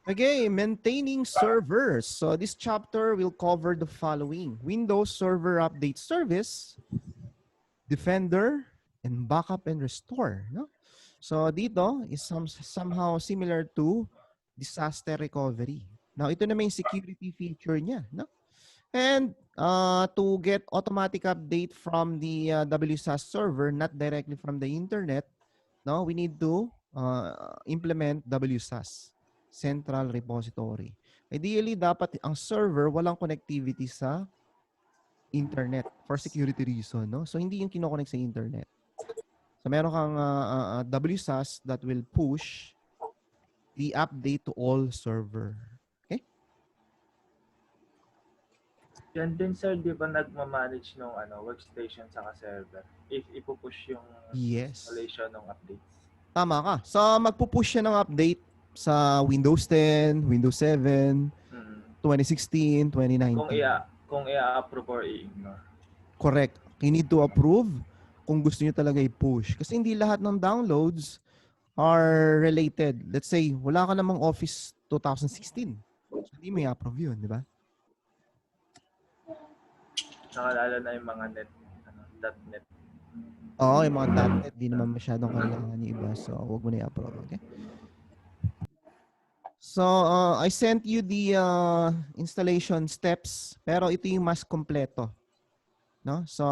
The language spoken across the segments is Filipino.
Okay, maintaining servers. So this chapter will cover the following: Windows Server Update Service, Defender, and Backup and Restore. No? So dito is somehow similar to disaster recovery. Now ito na may security feature niya. No? And to get automatic update from the WSUS server, not directly from the internet, no, we need to implement WSUS, Central Repository. Ideally, dapat ang server walang connectivity sa internet for security reason. No? So, hindi yung kinoconnect sa internet. So, meron kang WSUS that will push the update to all server. Okay? Yan din sir, di ba nagmamanage ng workstation sa server? If ipupush yung Yes. installation ng updates. Tama ka. So, magpupush siya ng update sa Windows 10, Windows 7, 2016, 2019. Kung i-approve or i-ignore. Correct. You need to approve kung gusto niyo talaga i-push. Kasi hindi lahat ng downloads are related. Let's say, wala ka namang Office 2016. So, hindi mo i-approve yun, di ba? Nakalala na yung mga .net. Oo, yung mga .net, di naman masyadong kailangan yung iba. So, huwag mo na i-approve, okay? So, I sent you the installation steps, pero ito yung mas kompleto. No? So,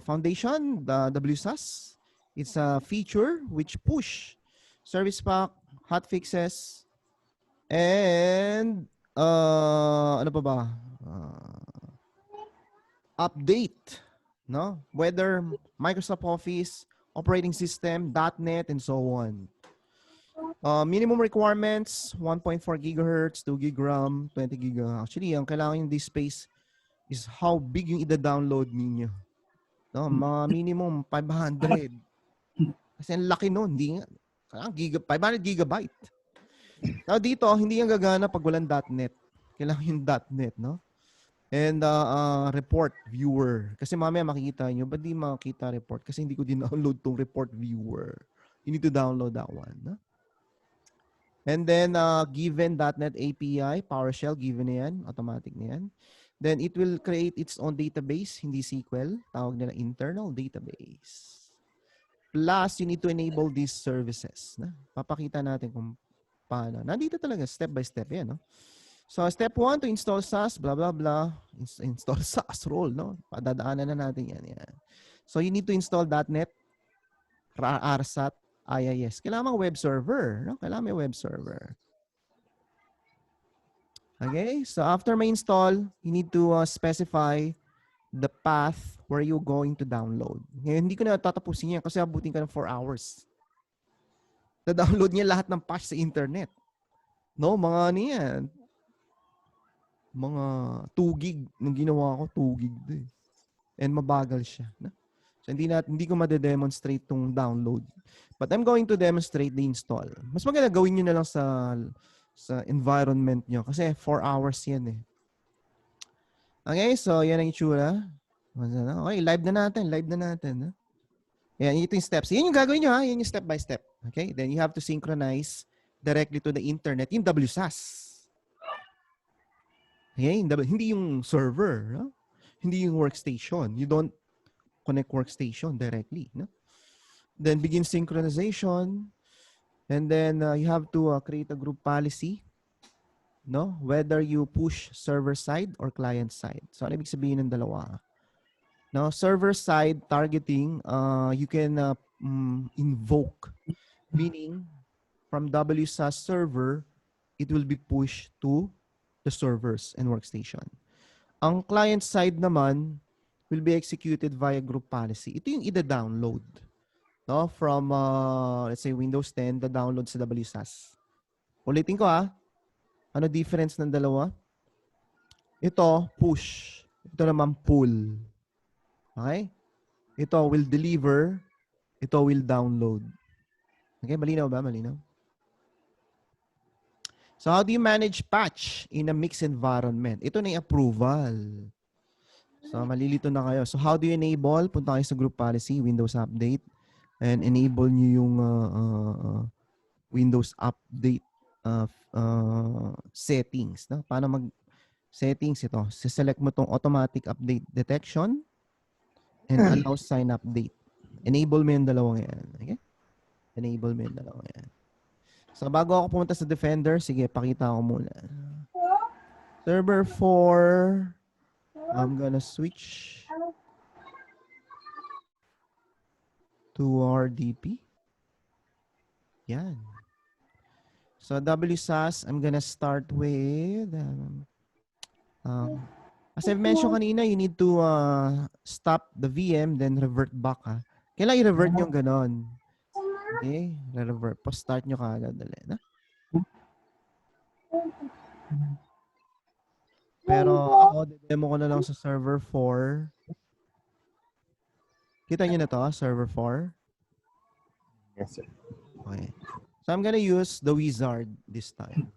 foundation, the WSUS, it's a feature which push service pack, hotfixes, and ano pa ba? Update, no? Whether Microsoft Office, operating system, .NET, and so on. Minimum requirements, 1.4 gigahertz, 2 gig RAM, 20 gig. Actually, ang kailangan yung disk space is how big yung ida-download ninyo. No, mga minimum 500. Kasi ang laki nun. Hindi nga. 500 gigabyte. Now dito, hindi yung gagana pag walang .NET. Kailangan yung .NET, no? And report viewer. Kasi mamaya makikita nyo, ba't di makikita report? Kasi hindi ko din-download tong report viewer. You need to download that one. No? And then, given .NET API, PowerShell, given na yan. Automatic na yan. Then, it will create its own database, hindi SQL. Tawag nila internal database. Plus, you need to enable these services. Na? Papakita natin kung paano. Nandito talaga, step by step yan. No? So, step 1, to install SAS, blah, blah, blah. Install SAS role, no? Padadaanan na natin yan. So, you need to install .NET, RSAT, IIS. Kailangan web server. No? Kailangan may web server. Okay? So, after may install, you need to specify the path where you're going to download. Ngayon, hindi ko na tatapusin yan kasi abutin ka ng 4 hours. Na-download niya lahat ng patch sa internet. No? Mga ano yan. Mga 2 gig. Nung ginawa ko, 2 gig din. And mabagal siya. No? So, hindi ko ma-demonstrate tong download. But I'm going to demonstrate the install. Mas maganda gawin nyo na lang sa environment nyo. Kasi 4 hours yan eh. Okay, so yan ang itsura. Okay, live na natin. No? Yan, ito yung steps. Yan yung gagawin nyo ha. Yan yung step by step. Okay, then you have to synchronize directly to the internet. Yung WSUS. Okay, hindi yung server. No? Hindi yung workstation. You don't connect workstation directly. No? Then begin synchronization. And then you have to create a group policy. No? Whether you push server side or client side. So, ano ibig sabihin ng dalawa? No? Server side targeting, you can invoke. Meaning, from WSUS server, it will be pushed to the servers and workstation. Ang client side naman will be executed via group policy. Ito yung ida-download. No? From, let's say, Windows 10, the download sa WSUS. Ulitin ko ha. Ano difference ng dalawa? Ito, push. Ito naman, pull. Okay? Ito will deliver. Ito will download. Okay? Malinaw ba? Malinaw? So, how do you manage patch in a mixed environment? Ito na yung approval. So, malilito na kayo. So, how do you enable? Punta kayo sa group policy, Windows Update, and enable nyo yung Windows Update settings. No? Paano settings ito? Select mo tong automatic update detection and allow sign update. Enable mo yung dalawang yan. Okay? Enable mo yung dalawang yan. So, bago ako pumunta sa Defender, sige, pakita ko muna. Server 4, I'm gonna switch to RDP. Yan. So, WSAS, I'm gonna start with, as I mentioned kanina, you need to stop the VM, then revert back. Ha? Kailangan i-revert nyo ganon. Okay? Revert. Pa-start nyo kagad. Dali, na? Pero ako, demo ko na lang sa server 4. Kita nyo na to, server 4? Yes, sir. Okay. So I'm gonna use the wizard this time.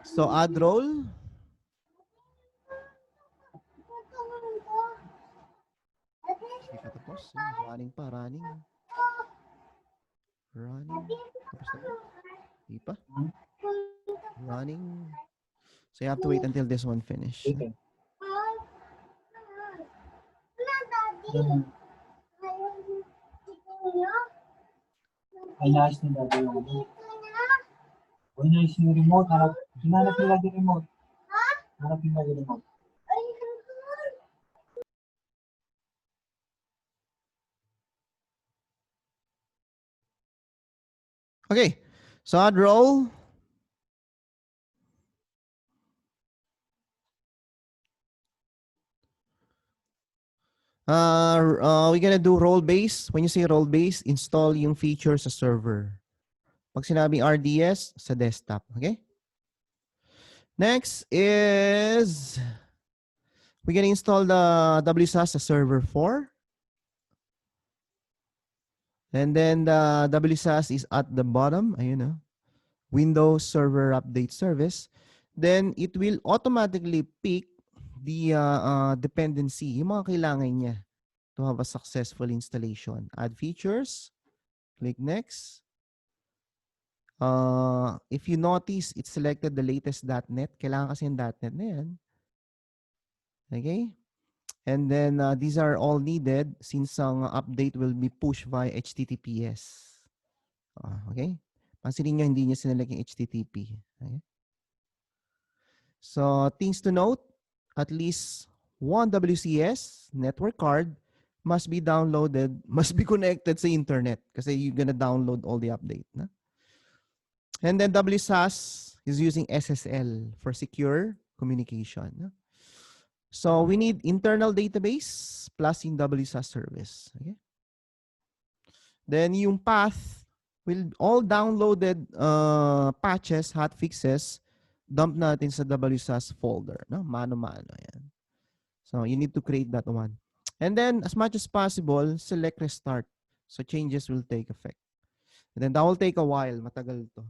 So add role. Hindi pa tapos. Running pa, running. Running. Tapos na ba? Hindi pa. Running. So you have to wait until this one finish. Okay. Ay, naayos ni Daddy yung ano. Ay, naayos yung remote. Hinanap nila yung remote. Hanap nila yung remote. Okay. So add role. We're gonna do role base. When you say role base, install yung feature sa server. Pag sinabing RDS, sa desktop. Okay? Next is we're gonna install the WSAS sa server 4. And then the WSAS is at the bottom. Ayun na. Windows Server Update Service. Then it will automatically pick the dependency, yung mga kailangan niya to have a successful installation. Add features. Click next. If you notice, it selected the latest .NET. Kailangan kasi yung .NET na yan. Okay? And then these are all needed since ang update will be pushed via HTTPS. Okay? Pansinin nyo, hindi niya sinelect yung HTTP. Okay? So, things to note, at least one WCS network card must be downloaded, must be connected sa internet kasi you're gonna download all the update. Na? And then WSAS is using SSL for secure communication. Na? So, we need internal database plus in WSAS service. Okay? Then, yung path will all downloaded patches, hotfixes, dump natin sa WSAS folder. No? Mano-mano. Yan. So, you need to create that one. And then, as much as possible, select restart. So, changes will take effect. And then, that will take a while. Matagal to.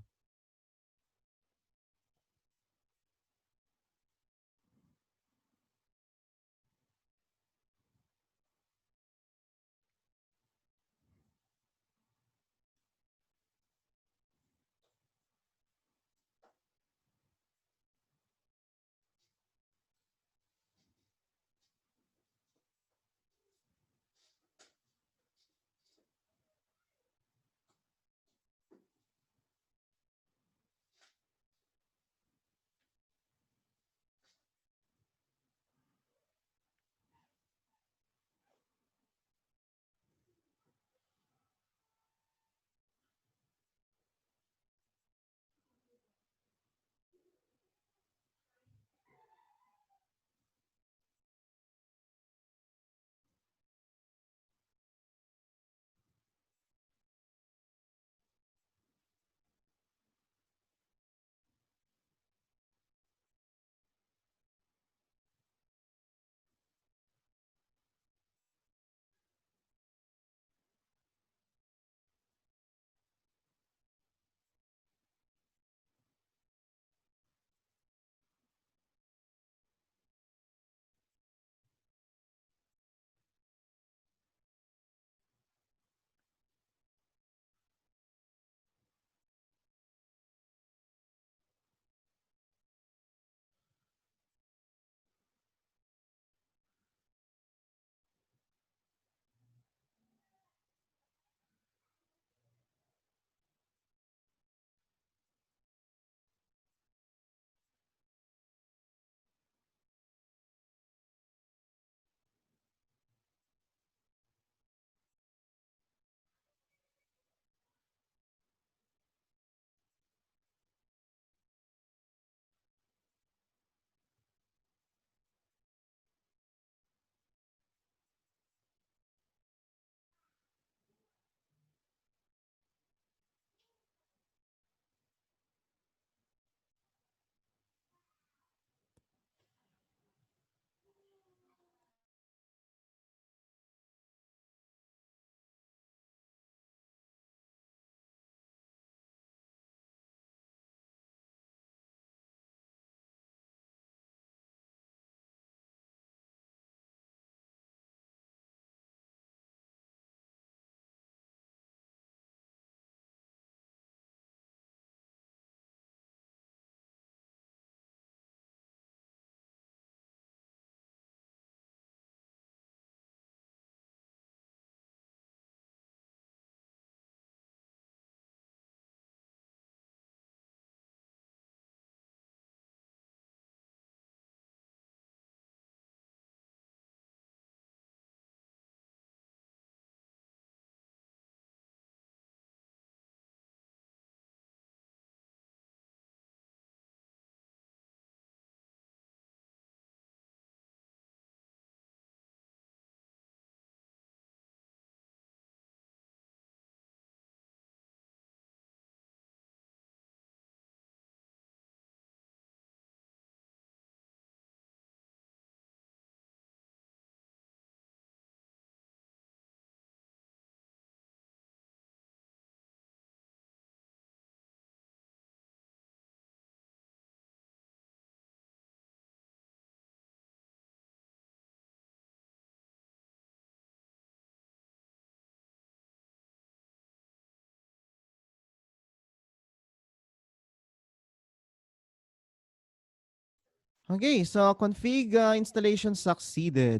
Okay, so config installation succeeded.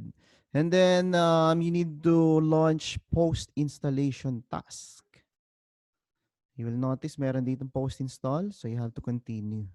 And then you need to launch post-installation task. You will notice meron ditong post-install, so you have to continue.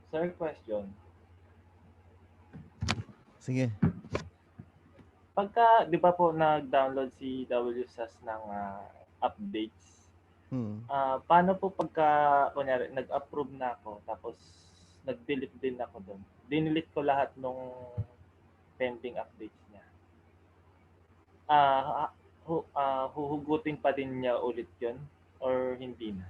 Sir, question. Sige. Pagka, di ba po nag-download si WSUS ng updates, Hmm. paano po pagka, kunyari, nag-approve na ako, tapos nag-delete din ako doon. Dinelete ko lahat nung pending updates niya. Huhugutin pa din niya ulit yun? Or hindi na?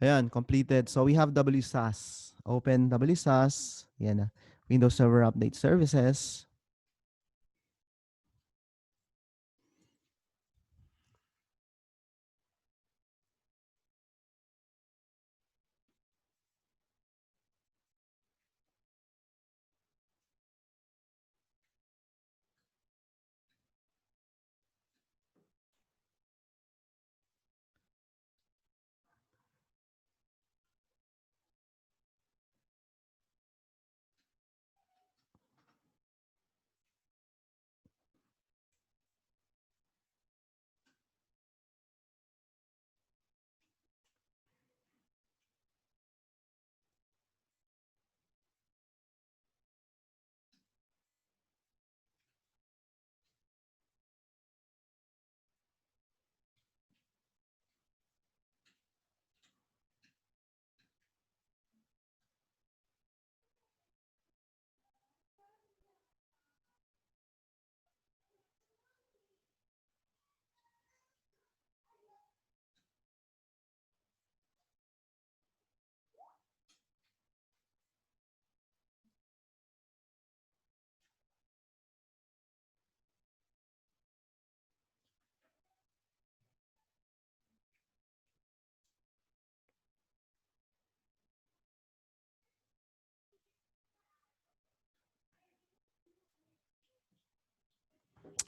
Ayan, completed. So we have WSAS. Open WSAS. Yan na. Windows Server Update Services.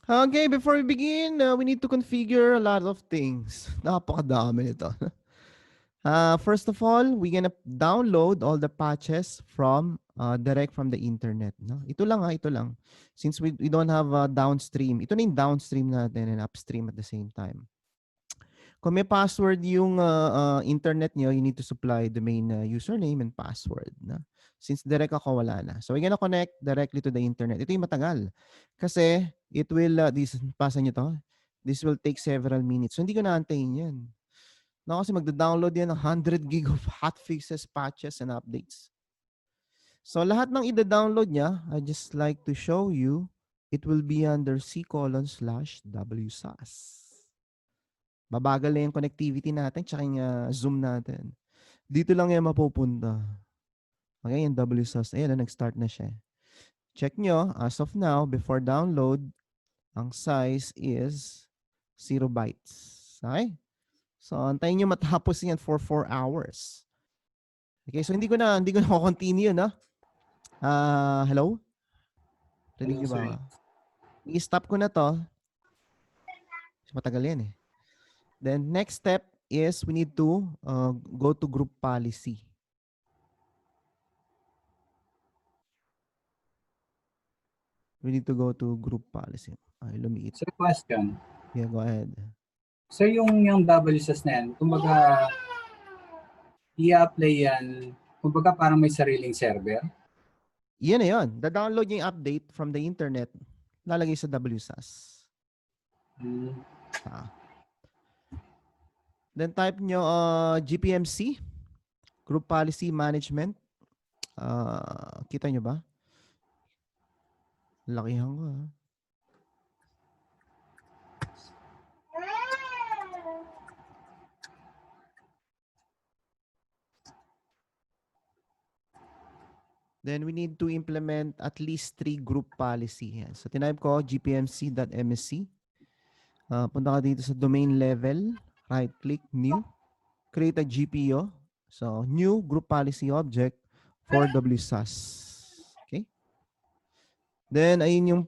Okay, before we begin, we need to configure a lot of things. Napakadami nito. First of all, we're gonna download all the patches from direct from the internet. No? Ito lang ito lang. Since we don't have a downstream. Ito na yung downstream natin and upstream at the same time. Kung may password yung internet nyo, you need to supply domain username and password. Na? Since direct ako, wala na. So, we're gonna connect directly to the internet. Ito yung matagal. Kasi, it will, pasa nyo to, this will take several minutes. So, hindi ko naantayin yan. No, kasi magda-download yan ng 100 gig of hotfixes, patches, and updates. So, lahat ng ida-download niya, I just like to show you, it will be under c:/wsas. Babagal na yung connectivity natin, tsaka yung Zoom natin. Dito lang yan mapupunta. Okay, yung WSUS. Ayan, nag-start na siya. Check nyo, as of now, before download, ang size is 0 bytes. Okay? So, antayin nyo matapos yan for 4 hours. Okay, so hindi ko na continue, no? Hello? Rinig nyo ba? I-stop ko na to. Matagal yan eh. Then, next step is we need to go to group policy. We need to go to group policy. Ay, lumiit. Sir, question. Yeah, go ahead. Sir, yung WSUS na yan, kumbaga, i-apply yan, kumbaga parang may sariling server? Yan na yun. Da-download yung update from the internet, lalagay sa WSUS. Then type nyo GPMC, Group Policy Management. Kita nyo ba? Lakihan ko. Then we need to implement at least 3 group policy. Yan. So tinype ko gpmc.msc. Punta ka dito sa domain level. Right click, new. Create a GPO. So new group policy object for WSUS. Okay. Then ayun yung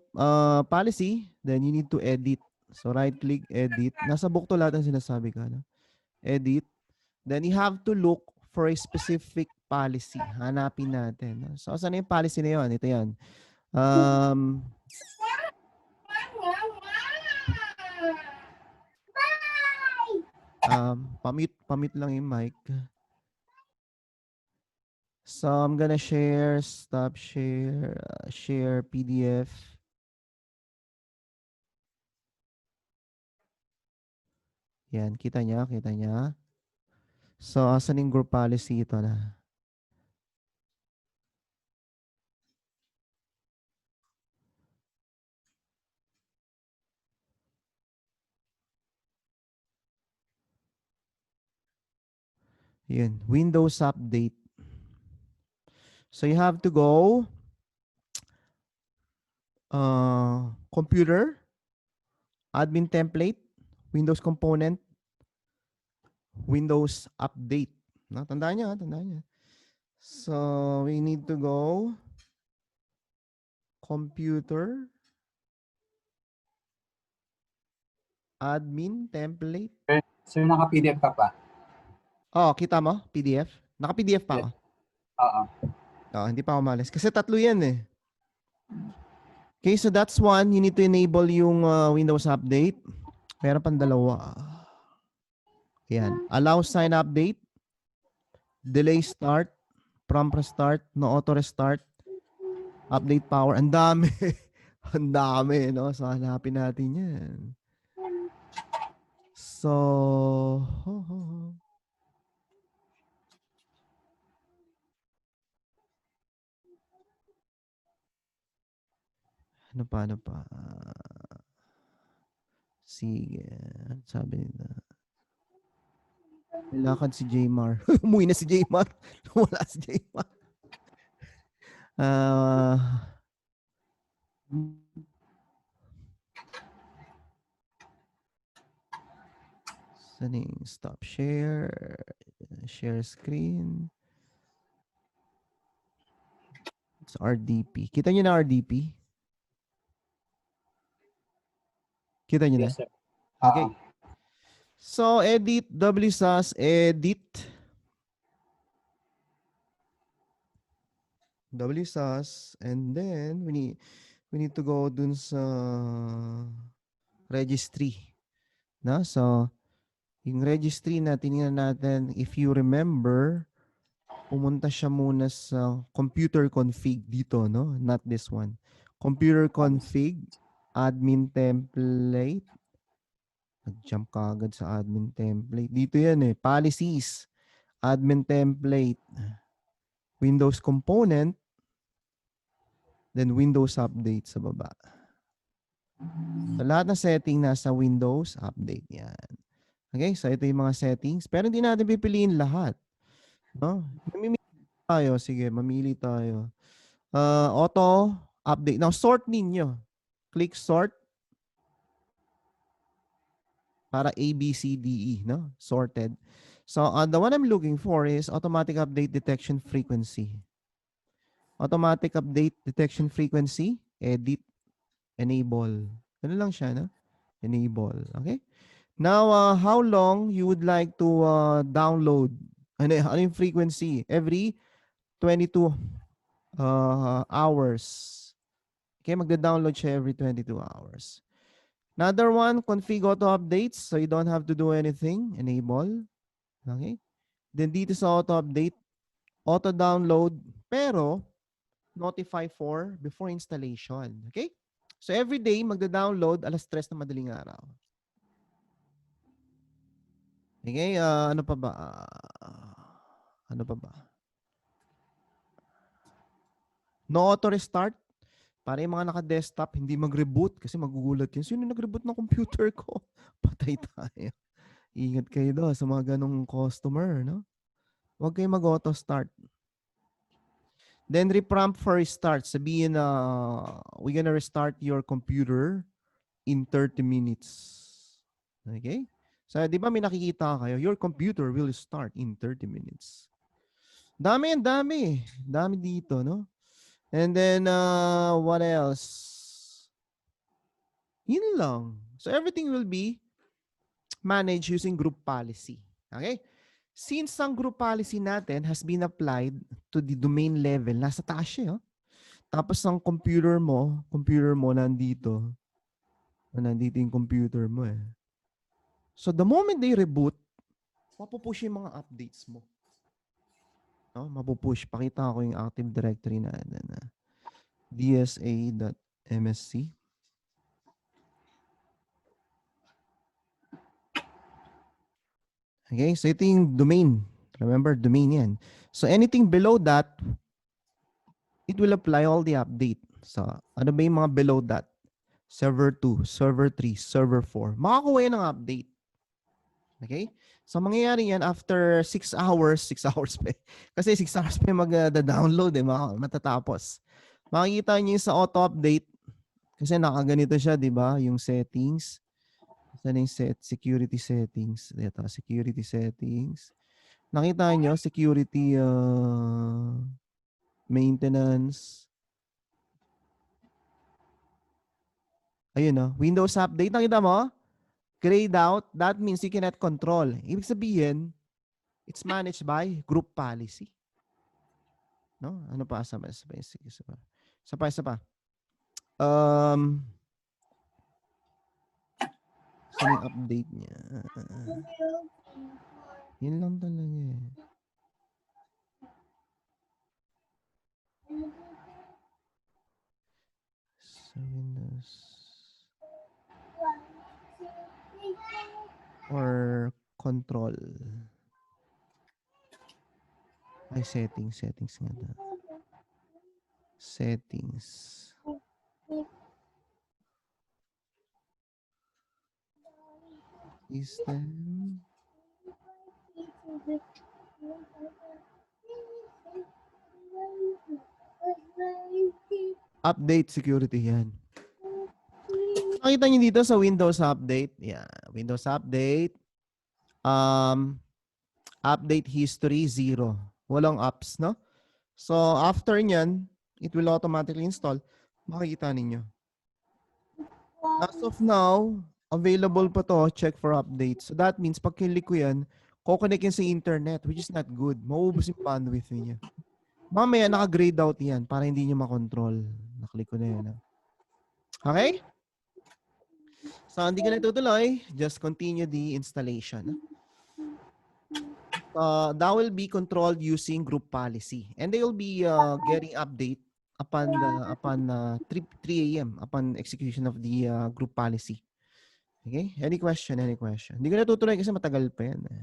policy. Then you need to edit. So right click, edit. Nasa book to lahat ng sinasabi ka. No? Edit. Then you have to look for a specific policy. Hanapin natin. So, saan yung policy na yun? Ito yan. Pamute lang yung mic. So, I'm gonna share, stop share, share PDF. Yan, kita niya, kita niya. So, asan yung group policy ito na? Yun, Windows Update. So, you have to go computer, admin template, Windows component, Windows Update. No, tandaan niya, tandaan niya. So, we need to go computer, admin template. Sir, naka-PDF ka pa? Oh, kita mo? PDF? Naka-PDF pa ako. Oo. Oh, hindi pa ako malis. Kasi tatlo yan eh. Okay, so that's one. You need to enable yung Windows Update. Meron pang dalawa. Yan. Allow sign update. Delay start. Prompt restart. No auto restart. Update power. Ang dami. Ang dami, no? So, hanapin natin yan. So, ano pa? Sige. Sabi nila. May lakad si Jmar. Umuwi na si Jmar. Wala si Jmar. Saan stop share. Share screen. It's RDP. Kita nyo na RDP? Kita nyo na? Yes, sir. Okay. So, edit, WSUS, edit. WSUS, and then we need to go dun sa registry. No? So, Yung registry na tinignan natin, if you remember, pumunta siya muna sa computer config dito, no? Not this one. Computer config, admin template. Nag-jump ka agad sa admin template. Dito yan eh. Policies, admin template, Windows component, then Windows update sa baba. So, lahat ng setting nasa Windows update yan. Okay, so ito yung mga settings. Pero hindi natin pipiliin lahat. No? Mamimili tayo. Sige, mamili tayo. Auto update. Now, sort ninyo. Click sort para A, B, C, D, E. No? Sorted. So, the one I'm looking for is automatic update detection frequency. Automatic update detection frequency, edit, enable. Ano lang siya, no? Enable. Okay? Now, how long you would like to download? Ano yung frequency? Every 22 hours. Okay, magda-download siya every 22 hours. Another one, config auto updates. So you don't have to do anything. Enable. Okay? Then dito sa auto update, auto download, pero notify for before installation. Okay? So every day, magda-download alas 3 na madaling araw. Okay, ano pa ba? Ano pa ba? No auto restart. Para yung mga naka-desktop, hindi mag-reboot kasi magugulat yun. Sino nag-reboot ng computer ko? Patay tayo. Ingat kayo daw sa mga ganong customer, no? Huwag kayo mag-auto start. Then reprompt for restart. Sabihin na we're gonna restart your computer in 30 minutes. Okay? So, di ba may nakikita kayo? Your computer will start in 30 minutes. Dami yan, dami. Dami dito, no? And then, what else? Yun lang. So, everything will be managed using group policy. Okay? Since ang group policy natin has been applied to the domain level, nasa taas siya, oh. Tapos ang computer mo nandito. Nandito yung computer mo eh. So, the moment they reboot, mapupush yung mga updates mo. No? Mapupush. Pakita ko yung Active Directory na dsa.msc. Okay, so ito yung domain. Remember, domain yan. So anything below that, it will apply all the update. So ano ba yung mga below that? Server 2, server 3, server 4. Makakuha yan ng update. Okay? So mangyayari yan after 6 hours, 6 hours pa. Kasi 6 hours pa yung mag-download eh, matatapos. Makikita niyo sa auto-update kasi nakaganito siya, di ba? Yung settings. Saan yung security settings? Ito, security settings. Nakita nyo, security maintenance. Ayun no, Windows update. Nakita mo? Grayed out. That means you cannot control. Ibig sabihin, it's managed by group policy. No? Ano pa? Isa pa. Saan yung update niya? Yun lang talaga eh. Sa Windows. Or control. Ay, settings nga daw. Settings. System. Update security yan. Nakita niyo dito sa Windows Update. Yeah, Windows Update. Update history 0. Walang apps, no? So, after nyan, it will automatically install. Makikita ninyo. As of now, available pa to. Check for updates. So, that means pag kilik ko yan, kukonek yan sa internet, which is not good. Mauubos yung bandwidth niya. Mamaya, naka-grayed out yan para hindi nyo makontrol. Naklik ko na yan. Okay? So, hindi ka na tutuloy. Just continue the installation. That will be controlled using group policy, and they will be getting update upon 3 a.m. upon execution of the group policy. Okay? Any question? Hindi ko natutuloy kasi matagal pa yan.